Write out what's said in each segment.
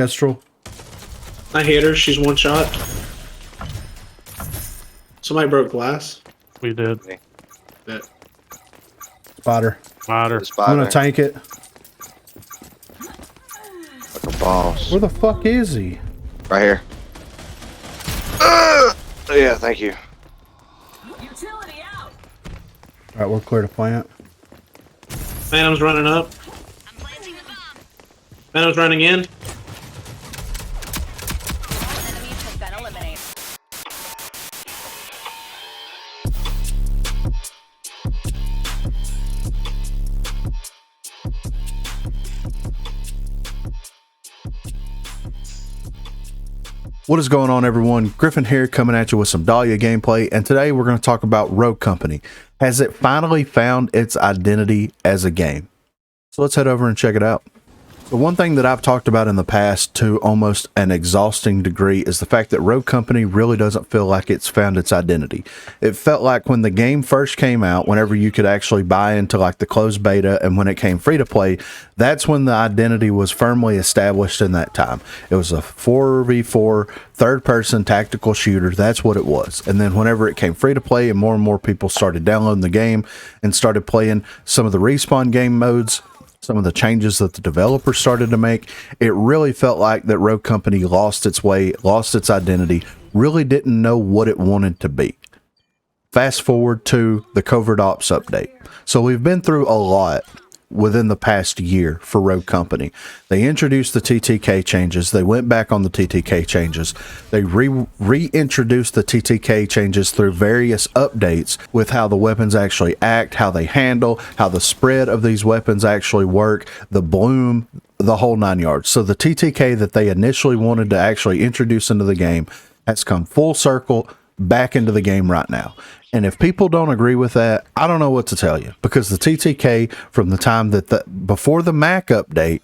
Kestrel. I hit her. She's one shot. Somebody broke glass. We did. Bet. Spotter. Spider. I'm gonna tank it. Like a boss. Where the fuck is he? Right here. Yeah, thank you. Utility out. All right, we're clear to plant. Phantom's running up. I'm planting the bomb. Phantom's running in. All enemies have been eliminated. What is going on, everyone? Griffin here, coming at you with some Dahlia gameplay, and today we're going to talk about Rogue Company. Has it finally found its identity as a game? So let's head over and check it out. The one thing that I've talked about in the past to almost an exhausting degree is the fact that Rogue Company really doesn't feel like it's found its identity. It felt like when the game first came out, whenever you could actually buy into like the closed beta, and when it came free to play, that's when the identity was firmly established in that time. It was a 4v4 third-person tactical shooter. That's what it was. And then whenever it came free to play and more people started downloading the game and started playing some of the respawn game modes, some of the changes that the developers started to make, it really felt like that Rogue Company lost its way, lost its identity, really didn't know what it wanted to be. Fast forward to the Covert Ops update. So we've been through a lot within the past year for Rogue Company. They introduced the TTK changes. They went back on the TTK changes. They reintroduced the TTK changes through various updates with how the weapons actually act, how they handle, how the spread of these weapons actually work, the bloom, the whole 9 yards. So the TTK that they initially wanted to actually introduce into the game has come full circle back into the game right now. And if people don't agree with that, I don't know what to tell you, because the TTK from the time that before the Mac update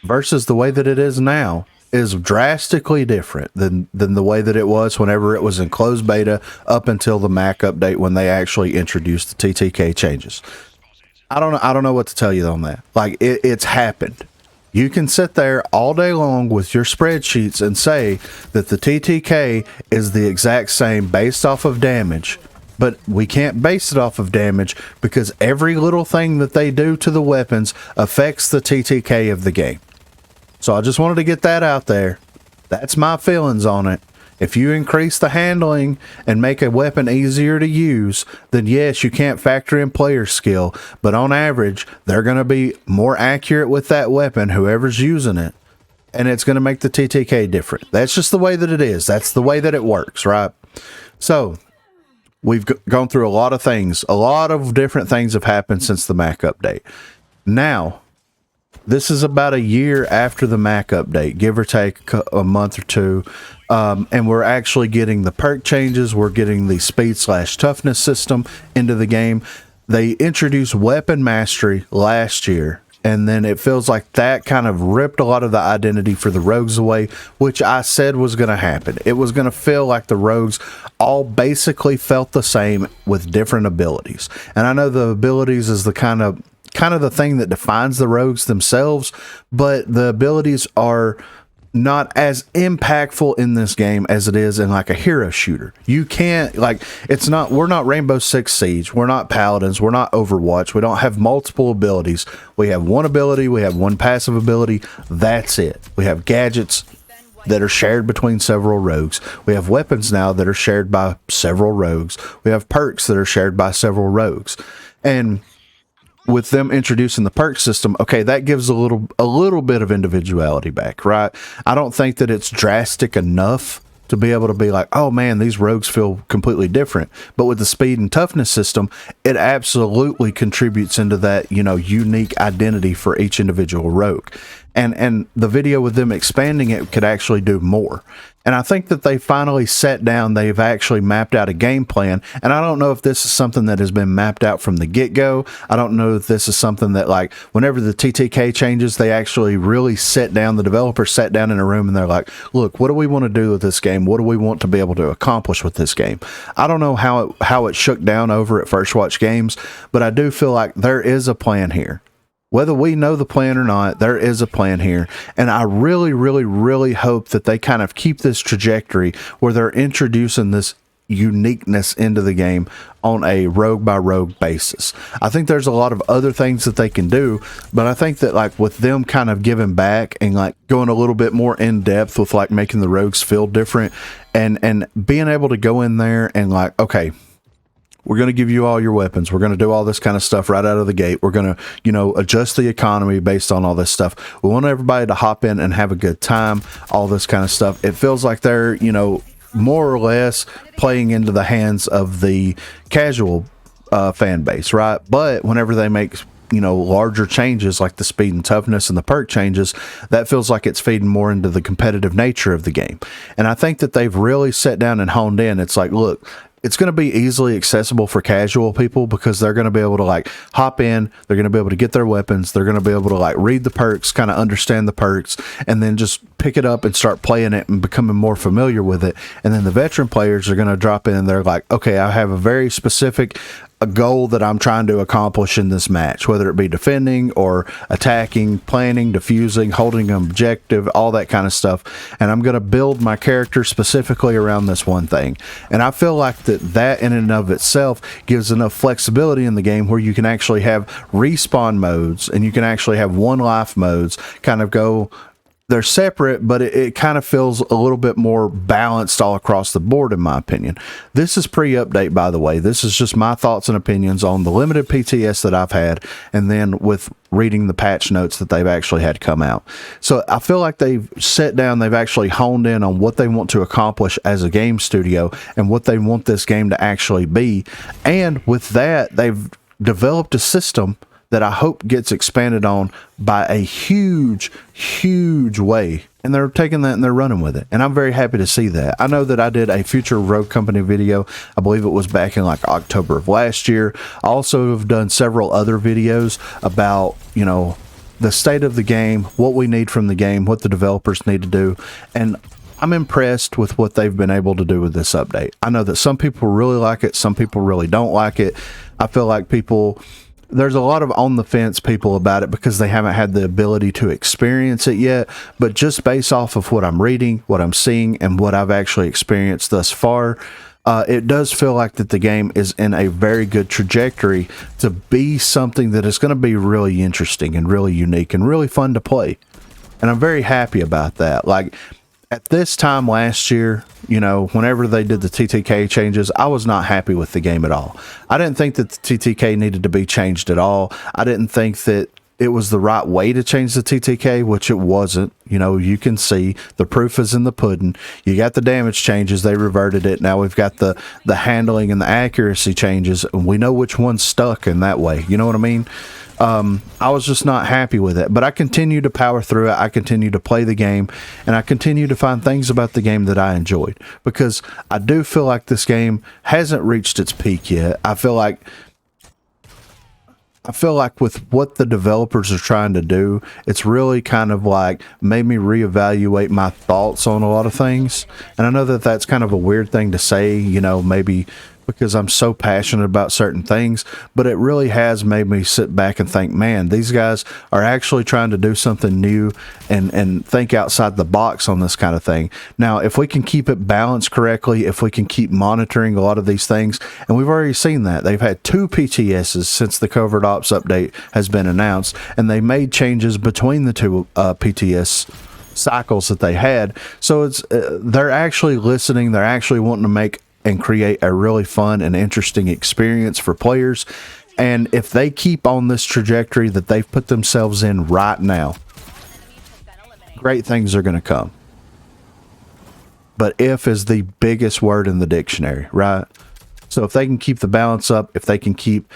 versus the way that it is now is drastically different than the way that it was whenever it was in closed beta up until the Mac update when they actually introduced the TTK changes. I don't know what to tell you on that. Like it's happened. You can sit there all day long with your spreadsheets and say that the TTK is the exact same based off of damage, but we can't base it off of damage because every little thing that they do to the weapons affects the TTK of the game. So I just wanted to get that out there. That's my feelings on it. If you increase the handling and make a weapon easier to use, then yes, you can't factor in player skill, but on average, they're going to be more accurate with that weapon, whoever's using it, and it's going to make the TTK different. That's just the way that it is. That's the way that it works, right? So we've gone through a lot of things. A lot of different things have happened since the Mac update. Now, this is about a year after the Mac update, give or take a month or two. And we're actually getting the perk changes. We're getting the speed/toughness system into the game. They introduced weapon mastery last year, and then it feels like that kind of ripped a lot of the identity for the rogues away, which I said was going to happen. It was going to feel like the rogues all basically felt the same with different abilities. And I know the abilities is the kind of the thing that defines the rogues themselves, but the abilities are not as impactful in this game as it is in like a hero shooter. You can't, like, we're not Rainbow Six Siege, we're not Paladins, we're not Overwatch, we don't have multiple abilities. We have one ability, we have one passive ability, that's it. We have gadgets that are shared between several rogues. We have weapons now that are shared by several rogues. We have perks that are shared by several rogues. And with them introducing the perk system, okay, that gives a little bit of individuality back, right? I don't think that it's drastic enough to be able to be like, oh man, these rogues feel completely different. But with the speed and toughness system, it absolutely contributes into that, unique identity for each individual rogue. And the video with them expanding it could actually do more. And I think that they finally sat down, they've actually mapped out a game plan. And I don't know if this is something that has been mapped out from the get-go. I don't know if this is something that, like, whenever the TTK changes, they actually really sit down, the developers sat down in a room and they're like, look, what do we want to do with this game? What do we want to be able to accomplish with this game? I don't know how it shook down over at First Watch Games, but I do feel like there is a plan here. Whether we know the plan or not, there is a plan here. And I really, really, really hope that they kind of keep this trajectory where they're introducing this uniqueness into the game on a rogue by rogue basis. I think there's a lot of other things that they can do, but I think that like with them kind of giving back and like going a little bit more in depth with like making the rogues feel different and being able to go in there and like, okay, we're going to give you all your weapons. We're going to do all this kind of stuff right out of the gate. We're going to, you know, adjust the economy based on all this stuff. We want everybody to hop in and have a good time, all this kind of stuff. It feels like they're, you know, more or less playing into the hands of the casual fan base, right? But whenever they make, you know, larger changes like the speed and toughness and the perk changes, that feels like it's feeding more into the competitive nature of the game. And I think that they've really sat down and honed in. It's like, look, it's going to be easily accessible for casual people because they're going to be able to like hop in, they're going to be able to get their weapons, they're going to be able to like read the perks, kind of understand the perks, and then just pick it up and start playing it and becoming more familiar with it. And then the veteran players are going to drop in and they're like, okay, I have a very specific goal that I'm trying to accomplish in this match, whether it be defending or attacking, planning, defusing, holding an objective, all that kind of stuff. And I'm going to build my character specifically around this one thing. And I feel like that in and of itself gives enough flexibility in the game where you can actually have respawn modes and you can actually have one life modes kind of go. They're separate, but it kind of feels a little bit more balanced all across the board, in my opinion. This is pre-update, by the way. This is just my thoughts and opinions on the limited PTS that I've had, and then with reading the patch notes that they've actually had come out. So I feel like they've sat down, they've actually honed in on what they want to accomplish as a game studio and what they want this game to actually be. And with that, they've developed a system that I hope gets expanded on by a huge, huge way. And they're taking that and they're running with it. And I'm very happy to see that. I know that I did a Future Rogue Company video. I believe it was back in like October of last year. I also have done several other videos about, you know, the state of the game, what we need from the game, what the developers need to do. And I'm impressed with what they've been able to do with this update. I know that some people really like it. Some people really don't like it. I feel like there's a lot of on the fence people about it because they haven't had the ability to experience it yet. But just based off of what I'm reading, what I'm seeing, and what I've actually experienced thus far, it does feel like that the game is in a very good trajectory to be something that is going to be really interesting and really unique and really fun to play. And I'm very happy about that. Like, at this time last year, you know, whenever they did the TTK changes, I was not happy with the game at all. I didn't think that the TTK needed to be changed at all. I didn't think that it was the right way to change the TTK, which it wasn't. You know, you can see the proof is in the pudding. You got the damage changes, they reverted it. Now we've got the handling and the accuracy changes, and we know which one stuck in that way. You know what I mean? I was just not happy with it, but I continue to power through it. I continue to play the game, and I continue to find things about the game that I enjoyed, because I do feel like this game hasn't reached its peak yet. I feel like with what the developers are trying to do, it's really kind of like made me reevaluate my thoughts on a lot of things. And I know that that's kind of a weird thing to say, you know, maybe because I'm so passionate about certain things, but it really has made me sit back and think, man, these guys are actually trying to do something new and think outside the box on this kind of thing. Now, if we can keep it balanced correctly, if we can keep monitoring a lot of these things, and we've already seen that they've had 2 PTSs since the Covert Ops update has been announced, and they made changes between the 2 PTS cycles that they had. So it's they're actually listening, they're actually wanting to make and create a really fun and interesting experience for players. And if they keep on this trajectory that they've put themselves in right now, great things are going to come. But if is the biggest word in the dictionary, right? So if they can keep the balance up, if they can keep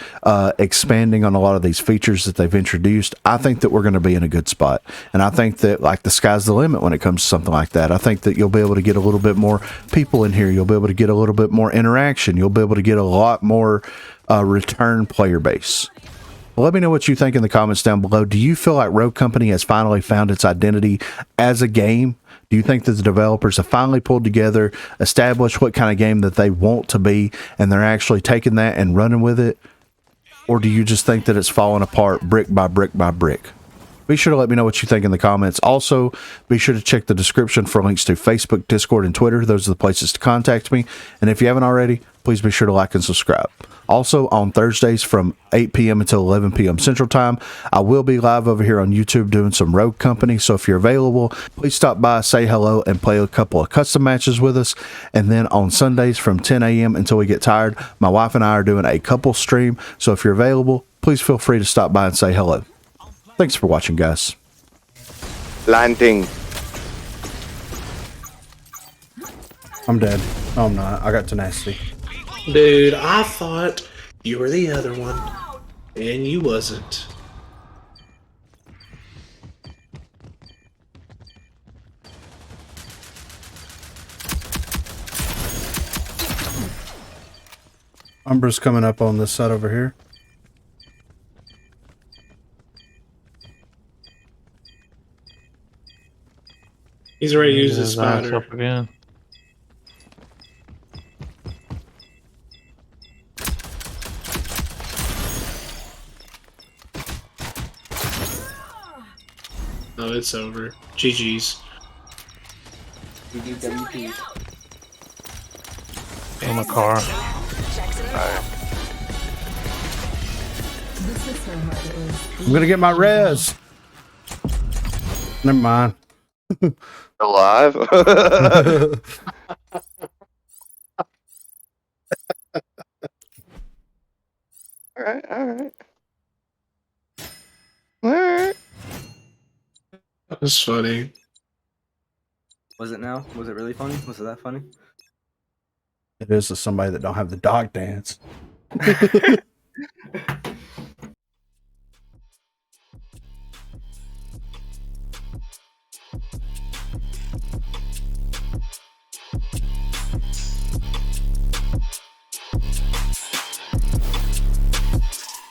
expanding on a lot of these features that they've introduced, I think that we're going to be in a good spot. And I think that like the sky's the limit when it comes to something like that. I think that you'll be able to get a little bit more people in here. You'll be able to get a little bit more interaction. You'll be able to get a lot more return player base. Well, let me know what you think in the comments down below. Do you feel like Rogue Company has finally found its identity as a game? Do you think that the developers have finally pulled together, established what kind of game that they want to be, and they're actually taking that and running with it? Or do you just think that it's falling apart brick by brick by brick? Be sure to let me know what you think in the comments. Also, be sure to check the description for links to Facebook, Discord, and Twitter. Those are the places to contact me. And if you haven't already, please be sure to like and subscribe. Also, on Thursdays from 8 p.m. until 11 p.m. Central Time, I will be live over here on YouTube doing some Rogue Company. So if you're available, please stop by, say hello, and play a couple of custom matches with us. And then on Sundays from 10 a.m. until we get tired, my wife and I are doing a couple stream. So if you're available, please feel free to stop by and say hello. Thanks for watching, guys. Landing. I'm dead. No, I'm not. I got tenacity. Dude, I thought you were the other one, and you wasn't. Umbra's coming up on this side over here. He's ready to use his His ass spider. up again. Oh, it's over. GG's. Utility out. In the car. Checks in the mail. I'm gonna get my res. Never mind. Alive? Alright, alright. Alright. That's funny. Was it now? Was it really funny? Was it that funny? It is to somebody that don't have the dog dance.